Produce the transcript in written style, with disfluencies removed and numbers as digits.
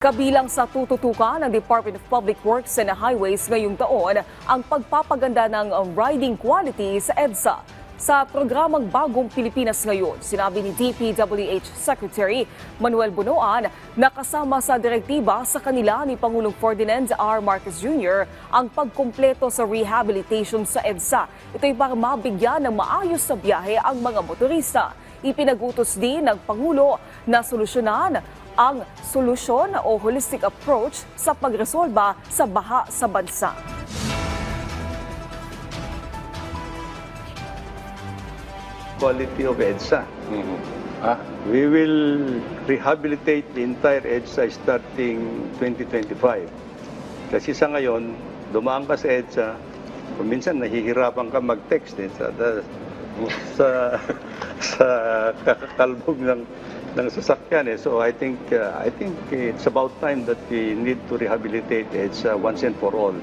Kabilang sa tututukan ng Department of Public Works and Highways ngayong taon ang pagpapaganda ng riding quality sa EDSA. Sa programang Bagong Pilipinas Ngayon, sinabi ni DPWH Secretary Manuel Bunoan na kasama sa direktiba sa kanila ni Pangulong Ferdinand R. Marcos Jr. ang pagkumpleto sa rehabilitation sa EDSA. Ito'y para mabigyan ng maayos sa biyahe ang mga motorista. Ipinagutos din ng Pangulo na solusyonan ang solusyon o holistic approach sa pagresolba sa baha sa bansa. Quality of EDSA. We will rehabilitate the entire EDSA starting 2025. Kasi sa ngayon, dumaan ka sa EDSA, minsan nahihirapan ka mag-text sa kakakalbog ng sasakyan. So I think it's about time that we need to rehabilitate EDSA once and for all.